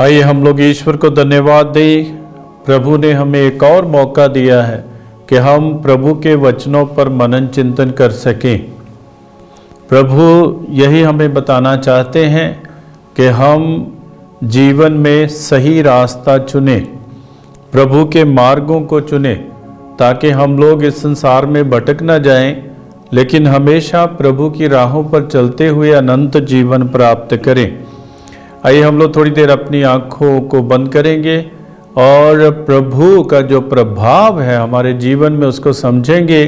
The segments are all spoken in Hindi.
आइए हम लोग ईश्वर को धन्यवाद दें। प्रभु ने हमें एक और मौका दिया है कि हम प्रभु के वचनों पर मनन चिंतन कर सकें। प्रभु यही हमें बताना चाहते हैं कि हम जीवन में सही रास्ता चुने, प्रभु के मार्गों को चुने, ताकि हम लोग इस संसार में भटक न जाएं, लेकिन हमेशा प्रभु की राहों पर चलते हुए अनंत जीवन प्राप्त करें। आइए हम लोग थोड़ी देर अपनी आँखों को बंद करेंगे और प्रभु का जो प्रभाव है हमारे जीवन में उसको समझेंगे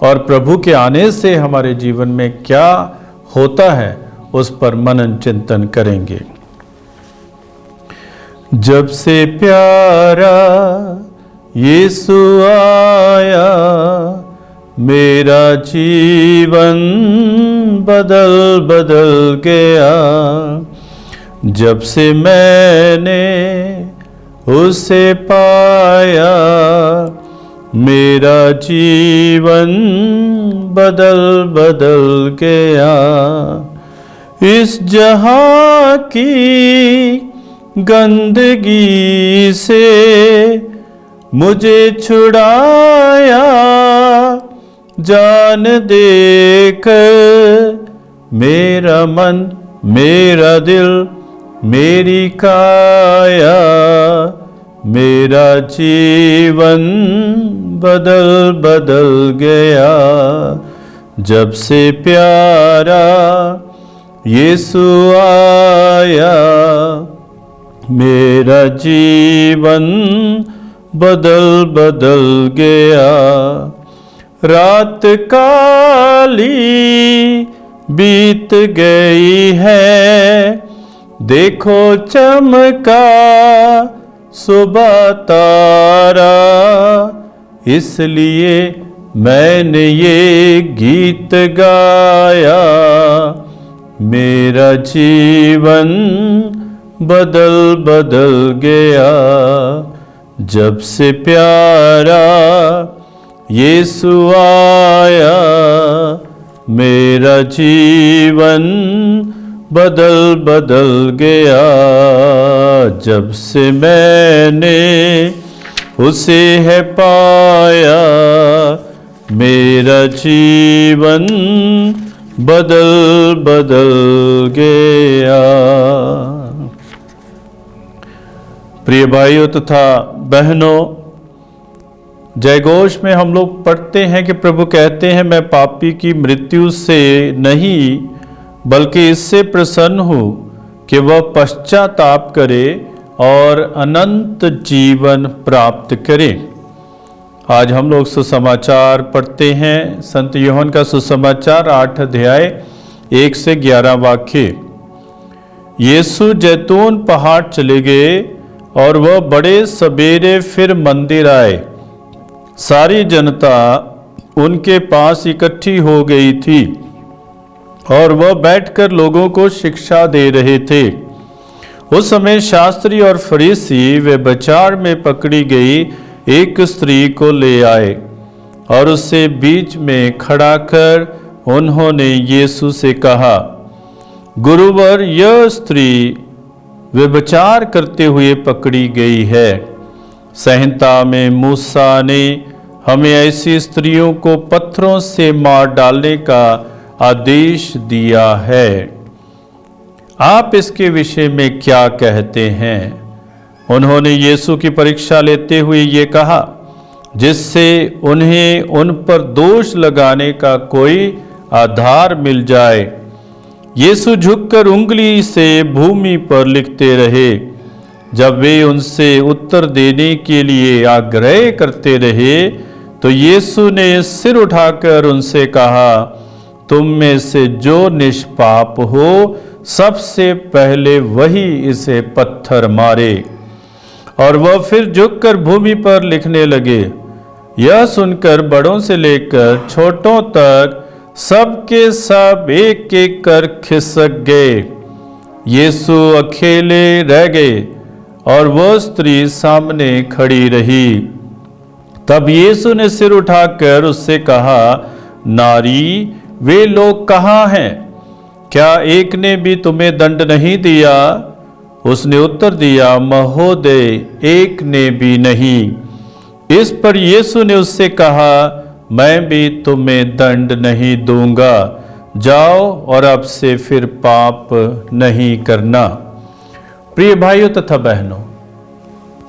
और प्रभु के आने से हमारे जीवन में क्या होता है उस पर मनन चिंतन करेंगे। जब से प्यारा यीशु आया, मेरा जीवन बदल बदल गया। जब से मैंने उसे पाया, मेरा जीवन बदल बदल गया। इस जहां की गंदगी से मुझे छुड़ाया, जान देकर मेरा मन मेरा दिल मेरी काया, मेरा जीवन बदल बदल गया। जब से प्यारा यीशु आया, मेरा जीवन बदल बदल गया। रात काली बीत गई है, देखो चमका सुबह तारा। इसलिए मैंने ये गीत गाया, मेरा जीवन बदल बदल गया। जब से प्यारा यीशु आया, मेरा जीवन बदल बदल गया। जब से मैंने उसे है पाया, मेरा जीवन बदल बदल गया। प्रिय भाइयों तथा बहनों, जयघोष में हम लोग पढ़ते हैं कि प्रभु कहते हैं, मैं पापी की मृत्यु से नहीं बल्कि इससे प्रसन्न हूँ कि वह पश्चाताप करे और अनंत जीवन प्राप्त करे। आज हम लोग सुसमाचार पढ़ते हैं, संत यूहन्ना का सुसमाचार 8 अध्याय 1 से 11 वाक्य। यीशु जैतून पहाड़ चले गए और वह बड़े सवेरे फिर मंदिर आए। सारी जनता उनके पास इकट्ठी हो गई थी और वह बैठकर लोगों को शिक्षा दे रहे थे। उस समय शास्त्री और फरीसी वे व्यभिचार में पकड़ी गई एक स्त्री को ले आए और उसे बीच में खड़ा कर उन्होंने यीशु से कहा, गुरुवर, यह स्त्री व्यभिचार करते हुए पकड़ी गई है। संहिता में मूसा ने हमें ऐसी स्त्रियों को पत्थरों से मार डालने का आदेश दिया है। आप इसके विषय में क्या कहते हैं? उन्होंने यीशु की परीक्षा लेते हुए ये कहा, जिससे उन्हें उन पर दोष लगाने का कोई आधार मिल जाए। यीशु झुककर उंगली से भूमि पर लिखते रहे। जब वे उनसे उत्तर देने के लिए आग्रह करते रहे तो यीशु ने सिर उठाकर उनसे कहा, तुम में से जो निष्पाप हो सबसे पहले वही इसे पत्थर मारे। और वह फिर झुककर भूमि पर लिखने लगे। यह सुनकर बड़ों से लेकर छोटों तक सबके सब एक एक कर खिसक गए। यीशु अकेले रह गए और वह स्त्री सामने खड़ी रही। तब यीशु ने सिर उठाकर उससे कहा, नारी, वे लोग कहाँ हैं? क्या एक ने भी तुम्हें दंड नहीं दिया? उसने उत्तर दिया, महोदय, एक ने भी नहीं। इस पर यीशु ने उससे कहा, मैं भी तुम्हें दंड नहीं दूंगा, जाओ और अब से फिर पाप नहीं करना। प्रिय भाइयों तथा बहनों,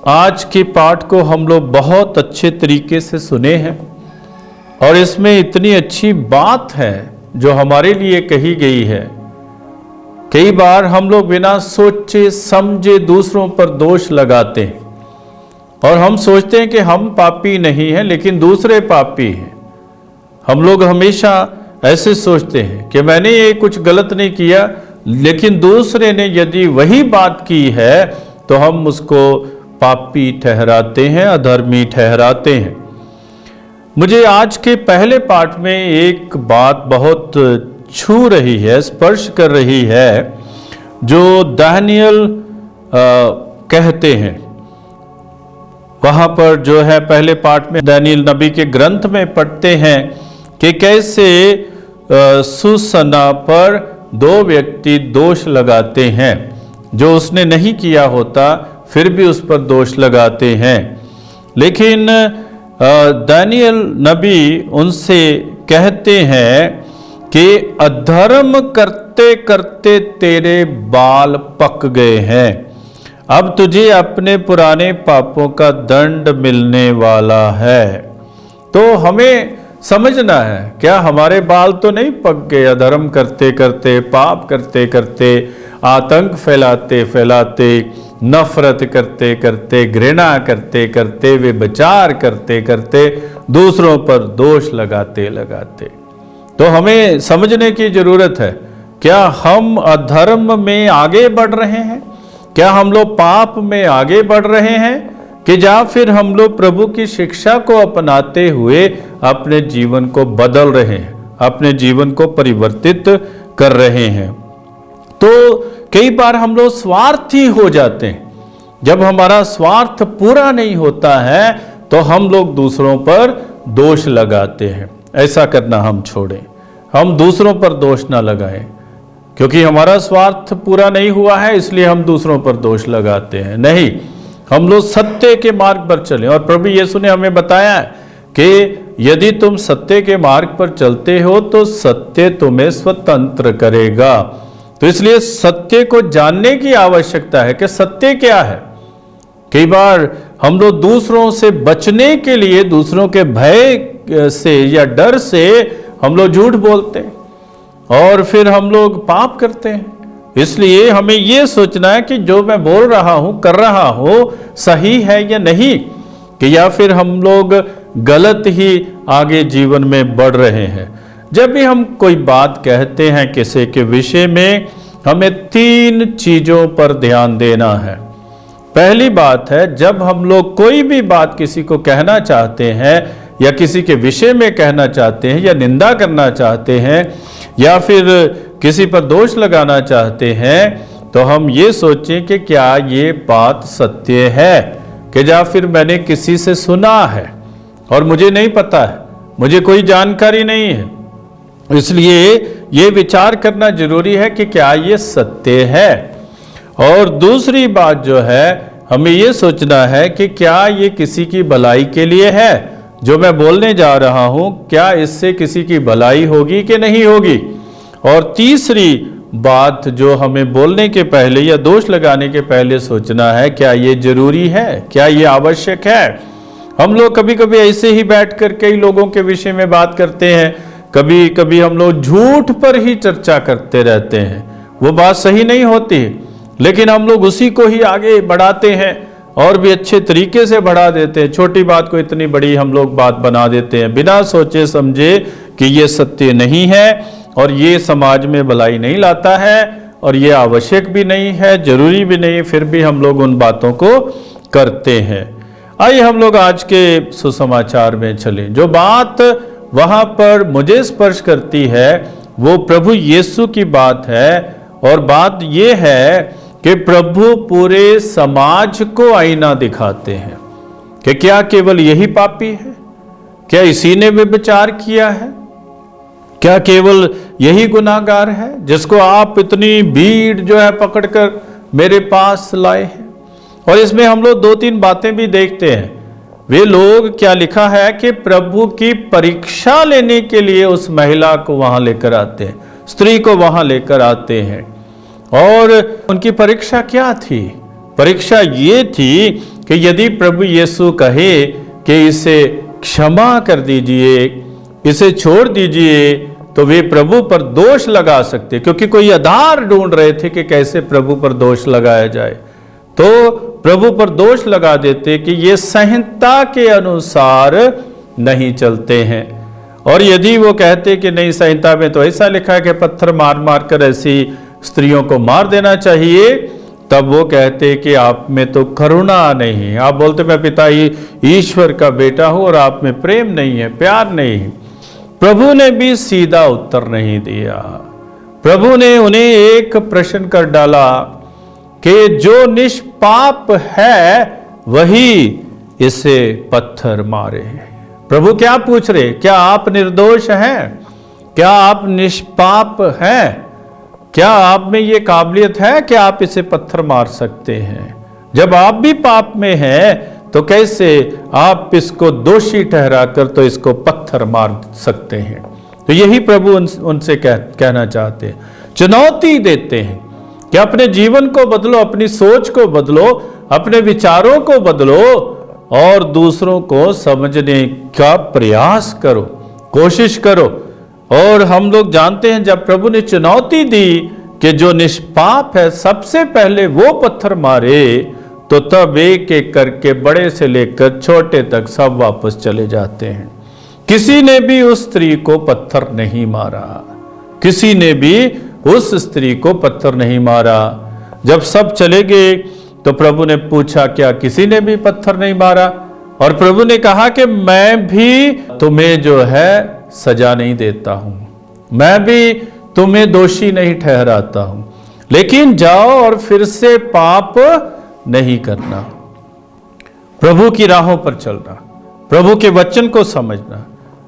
आज के पाठ को हम लोग बहुत अच्छे तरीके से सुने हैं और इसमें इतनी अच्छी बात है जो हमारे लिए कही गई है। कई बार हम लोग बिना सोचे समझे दूसरों पर दोष लगाते हैं और हम सोचते हैं कि हम पापी नहीं हैं लेकिन दूसरे पापी हैं। हम लोग हमेशा ऐसे सोचते हैं कि मैंने ये कुछ गलत नहीं किया, लेकिन दूसरे ने यदि वही बात की है तो हम उसको पापी ठहराते हैं, अधर्मी ठहराते हैं। मुझे आज के पहले पाठ में एक बात बहुत छू रही है, स्पर्श कर रही है, जो दानियल कहते हैं। वहां पर जो है पहले पाठ में दानियल नबी के ग्रंथ में पढ़ते हैं कि कैसे सुसन्ना पर दो व्यक्ति दोष लगाते हैं, जो उसने नहीं किया होता फिर भी उस पर दोष लगाते हैं। लेकिन दानियल नबी उनसे कहते हैं कि अधर्म करते करते तेरे बाल पक गए हैं, अब तुझे अपने पुराने पापों का दंड मिलने वाला है। तो हमें समझना है, क्या हमारे बाल तो नहीं पक गए? अधर्म करते करते, पाप करते करते, आतंक फैलाते फैलाते, नफरत करते करते, घृणा करते करते, व्यभिचार करते करते, दूसरों पर दोष लगाते लगाते। तो हमें समझने की जरूरत है, क्या हम अधर्म में आगे बढ़ रहे हैं? क्या हम लोग पाप में आगे बढ़ रहे हैं कि या फिर हम लोग प्रभु की शिक्षा को अपनाते हुए अपने जीवन को बदल रहे हैं, अपने जीवन को परिवर्तित कर रहे हैं? तो कई बार हम लोग स्वार्थी हो जाते हैं। जब हमारा स्वार्थ पूरा नहीं होता है तो हम लोग दूसरों पर दोष लगाते हैं। ऐसा करना हम छोड़ें, हम दूसरों पर दोष ना लगाएं, क्योंकि हमारा स्वार्थ पूरा नहीं हुआ है इसलिए हम दूसरों पर दोष लगाते हैं। नहीं, हम लोग सत्य के मार्ग पर चलें। और प्रभु यीशु ने हमें बताया है कि यदि तुम सत्य के मार्ग पर चलते हो तो सत्य तुम्हें स्वतंत्र करेगा। तो इसलिए सत्य को जानने की आवश्यकता है कि सत्य क्या है। कई बार हम लोग दूसरों से बचने के लिए, दूसरों के भय से या डर से हम लोग झूठ बोलते हैं और फिर हम लोग पाप करते हैं। इसलिए हमें यह सोचना है कि जो मैं बोल रहा हूं, कर रहा हूं, सही है या नहीं, कि या फिर हम लोग गलत ही आगे जीवन में बढ़ रहे हैं। जब भी हम कोई बात कहते हैं किसी के विषय में, हमें 3 चीजों पर ध्यान देना है। पहली बात है, जब हम लोग कोई भी बात किसी को कहना चाहते हैं या किसी के विषय में कहना चाहते हैं या निंदा करना चाहते हैं या फिर किसी पर दोष लगाना चाहते हैं, तो हम ये सोचें कि क्या ये बात सत्य है, कि या फिर मैंने किसी से सुना है और मुझे नहीं पता है, मुझे कोई जानकारी नहीं है। इसलिए ये विचार करना जरूरी है कि क्या ये सत्य है। और दूसरी बात जो है, हमें ये सोचना है कि क्या ये किसी की भलाई के लिए है, जो मैं बोलने जा रहा हूं, क्या इससे किसी की भलाई होगी कि नहीं होगी। और तीसरी बात जो हमें बोलने के पहले या दोष लगाने के पहले सोचना है, क्या ये जरूरी है, क्या ये आवश्यक है। हम लोग कभी कभी ऐसे ही बैठकर कई लोगों के विषय में बात करते हैं, कभी कभी हम लोग झूठ पर ही चर्चा करते रहते हैं। वो बात सही नहीं होती, लेकिन हम लोग उसी को ही आगे बढ़ाते हैं और भी अच्छे तरीके से बढ़ा देते हैं। छोटी बात को इतनी बड़ी हम लोग बात बना देते हैं, बिना सोचे समझे कि ये सत्य नहीं है और ये समाज में भलाई नहीं लाता है और ये आवश्यक भी नहीं है, जरूरी भी नहीं, फिर भी हम लोग उन बातों को करते हैं। आइए हम लोग आज के सुसमाचार में चलें। जो बात वहां पर मुझे स्पर्श करती है वो प्रभु यीशु की बात है, और बात ये है कि प्रभु पूरे समाज को आईना दिखाते हैं कि क्या केवल यही पापी है, क्या इसी ने व्यभिचार किया है, क्या केवल यही गुनाहगार है जिसको आप इतनी भीड़ जो है पकड़कर मेरे पास लाए हैं। और इसमें हम लोग 2-3 बातें भी देखते हैं। वे लोग, क्या लिखा है कि प्रभु की परीक्षा लेने के लिए उस महिला को वहां लेकर आते हैं, स्त्री को वहां लेकर आते हैं। और उनकी परीक्षा क्या थी? परीक्षा ये थी कि यदि प्रभु यीशु कहे कि इसे क्षमा कर दीजिए, इसे छोड़ दीजिए, तो वे प्रभु पर दोष लगा सकते, क्योंकि कोई आधार ढूंढ रहे थे कि कैसे प्रभु पर दोष लगाया जाए। तो प्रभु पर दोष लगा देते कि ये संहिता के अनुसार नहीं चलते हैं। और यदि वो कहते कि नहीं, संहिता में तो ऐसा लिखा है कि पत्थर मार मार कर ऐसी स्त्रियों को मार देना चाहिए, तब वो कहते कि आप में तो करुणा नहीं है। आप बोलते मैं पिता ईश्वर का बेटा हूं और आप में प्रेम नहीं है, प्यार नहीं है। प्रभु ने भी सीधा उत्तर नहीं दिया। प्रभु ने उन्हें एक प्रश्न कर डाला कि जो निष्पाप है वही इसे पत्थर मारे। प्रभु क्या पूछ रहे? क्या आप निर्दोष हैं? क्या आप निष्पाप हैं? क्या आप में ये काबिलियत है कि आप इसे पत्थर मार सकते हैं? जब आप भी पाप में हैं तो कैसे आप इसको दोषी ठहराकर तो इसको पत्थर मार सकते हैं? तो यही प्रभु उनसे कहना चाहते हैं, चुनौती देते हैं कि अपने जीवन को बदलो, अपनी सोच को बदलो, अपने विचारों को बदलो और दूसरों को समझने का प्रयास करो, कोशिश करो। और हम लोग जानते हैं जब प्रभु ने चुनौती दी कि जो निष्पाप है सबसे पहले वो पत्थर मारे, तो तब एक एक करके बड़े से लेकर छोटे तक सब वापस चले जाते हैं। किसी ने भी उस स्त्री को पत्थर नहीं मारा, किसी ने भी उस स्त्री को पत्थर नहीं मारा। जब सब चले गए तो प्रभु ने पूछा, क्या किसी ने भी पत्थर नहीं मारा? और प्रभु ने कहा कि मैं भी तुम्हें जो है सजा नहीं देता हूं, मैं भी तुम्हें दोषी नहीं ठहराता हूं, लेकिन जाओ और फिर से पाप नहीं करना, प्रभु की राहों पर चलना, प्रभु के वचन को समझना,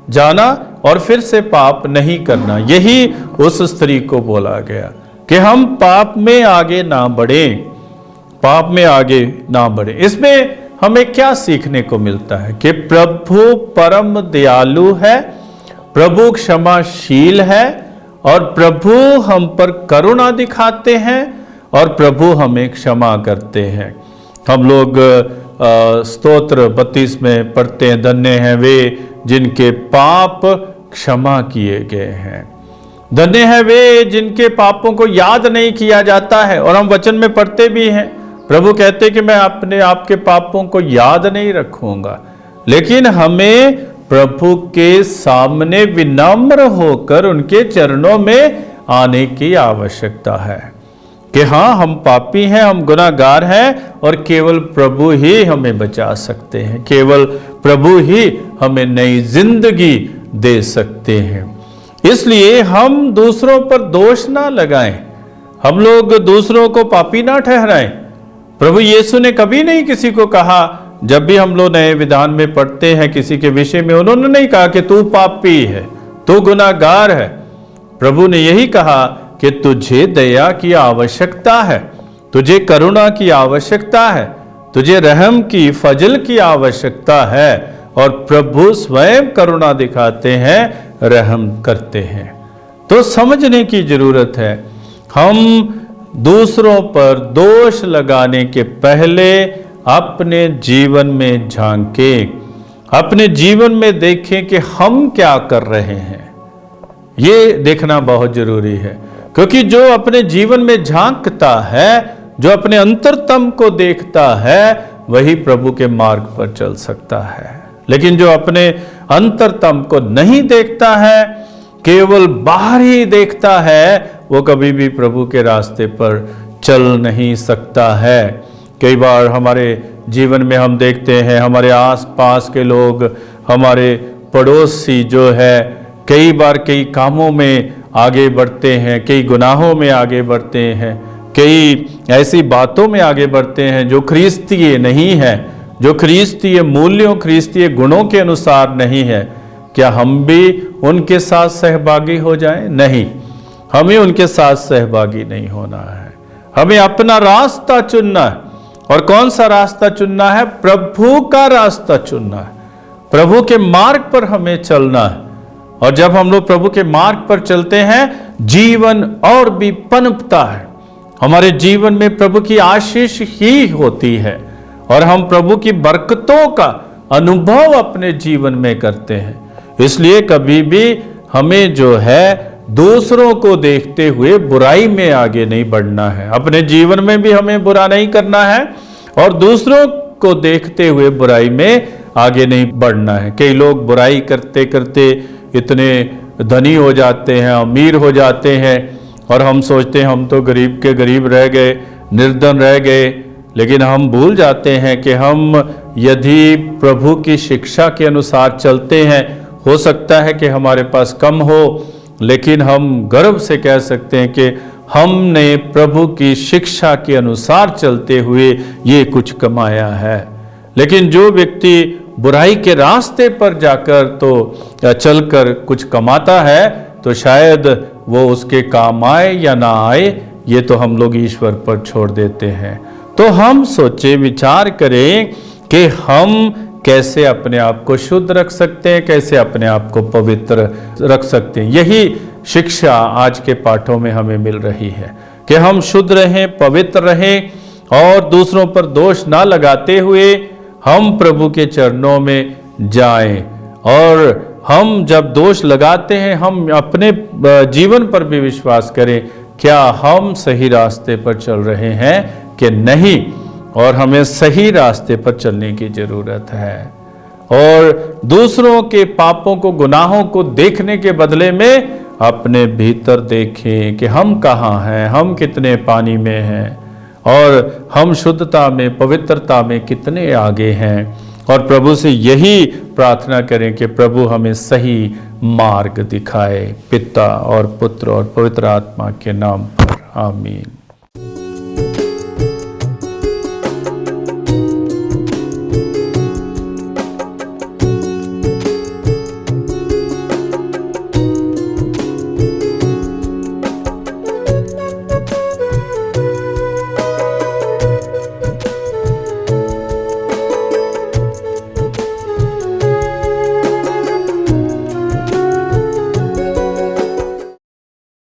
जाना और फिर से पाप नहीं करना। यही उस स्त्री को बोला गया कि हम पाप में आगे ना बढ़ें, पाप में आगे ना बढ़े। इसमें हमें क्या सीखने को मिलता है कि प्रभु परम दयालु है, प्रभु क्षमाशील है और प्रभु हम पर करुणा दिखाते हैं और प्रभु हमें क्षमा करते हैं। हम लोग स्तोत्र 32 में पढ़ते हैं, धन्य हैं वे जिनके पाप क्षमा किए गए हैं, धन्य हैं वे जिनके पापों को याद नहीं किया जाता है। और हम वचन में पढ़ते भी हैं, प्रभु कहते कि मैं अपने आपके पापों को याद नहीं रखूंगा। लेकिन हमें प्रभु के सामने विनम्र होकर उनके चरणों में आने की आवश्यकता है कि हाँ, हम पापी हैं, हम गुनाहगार हैं और केवल प्रभु ही हमें बचा सकते हैं, केवल प्रभु ही हमें नई जिंदगी दे सकते हैं। इसलिए हम दूसरों पर दोष ना लगाएं, हम लोग दूसरों को पापी ना ठहराएं। प्रभु यीशु ने कभी नहीं किसी को कहा, जब भी हम लोग नए विधान में पढ़ते हैं किसी के विषय में, उन्होंने नहीं कहा कि तू पापी है, तू गुनाहगार है। प्रभु ने यही कहा कि तुझे दया की आवश्यकता है, तुझे करुणा की आवश्यकता है, तुझे रहम की, फजल की आवश्यकता है। और प्रभु स्वयं करुणा दिखाते हैं, रहम करते हैं। तो समझने की जरूरत है, हम दूसरों पर दोष लगाने के पहले अपने जीवन में झांकें, अपने जीवन में देखें कि हम क्या कर रहे हैं। ये देखना बहुत जरूरी है, क्योंकि जो अपने जीवन में झांकता है, जो अपने अंतरतम को देखता है, वही प्रभु के मार्ग पर चल सकता है। लेकिन जो अपने अंतरतम को नहीं देखता है, केवल बाहर ही देखता है, वो कभी भी प्रभु के रास्ते पर चल नहीं सकता है। कई बार हमारे जीवन में हम देखते हैं, हमारे आसपास के लोग, हमारे पड़ोसी जो है, कई बार कई कामों में आगे बढ़ते हैं, कई गुनाहों में आगे बढ़ते हैं, कई ऐसी बातों में आगे बढ़ते हैं जो ख्रीस्तीय नहीं है, जो ख्रीस्तीय मूल्यों, ख्रीस्तीय गुणों के अनुसार नहीं है। क्या हम भी उनके साथ सहभागी हो जाएं? नहीं, हमें उनके साथ सहभागी नहीं होना है। हमें अपना रास्ता चुनना है। और कौन सा रास्ता चुनना है? प्रभु का रास्ता चुनना है। प्रभु के मार्ग पर हमें चलना है। और जब हम लोग प्रभु के मार्ग पर चलते हैं, जीवन और भी पनपता है। हमारे जीवन में प्रभु की आशीष ही होती है और हम प्रभु की बरकतों का अनुभव अपने जीवन में करते हैं। इसलिए कभी भी हमें जो है दूसरों को देखते हुए बुराई में आगे नहीं बढ़ना है। अपने जीवन में भी हमें बुरा नहीं करना है और दूसरों को देखते हुए बुराई में आगे नहीं बढ़ना है। कई लोग बुराई करते करते इतने धनी हो जाते हैं, अमीर हो जाते हैं और हम सोचते हैं हम तो गरीब के गरीब रह गए, निर्धन रह गए। लेकिन हम भूल जाते हैं कि हम यदि प्रभु की शिक्षा के अनुसार चलते हैं, हो सकता है कि हमारे पास कम हो, लेकिन हम गर्व से कह सकते हैं कि हमने प्रभु की शिक्षा के अनुसार चलते हुए ये कुछ कमाया है। लेकिन जो व्यक्ति बुराई के रास्ते पर जाकर तो चलकर कुछ कमाता है, तो शायद वो उसके काम आए या ना आए, ये तो हम लोग ईश्वर पर छोड़ देते हैं। तो हम सोचे विचार करें कि हम कैसे अपने आप को शुद्ध रख सकते हैं, कैसे अपने आप को पवित्र रख सकते हैं। यही शिक्षा आज के पाठों में हमें मिल रही है कि हम शुद्ध रहें, पवित्र रहें और दूसरों पर दोष ना लगाते हुए हम प्रभु के चरणों में जाएं। और हम जब दोष लगाते हैं, हम अपने जीवन पर भी विश्वास करें, क्या हम सही रास्ते पर चल रहे हैं कि नहीं, और हमें सही रास्ते पर चलने की जरूरत है। और दूसरों के पापों को, गुनाहों को देखने के बदले में अपने भीतर देखें कि हम कहाँ हैं, हम कितने पानी में हैं और हम शुद्धता में, पवित्रता में कितने आगे हैं। और प्रभु से यही प्रार्थना करें कि प्रभु हमें सही मार्ग दिखाए, पिता और पुत्र और पवित्र आत्मा के नाम पर। आमीन।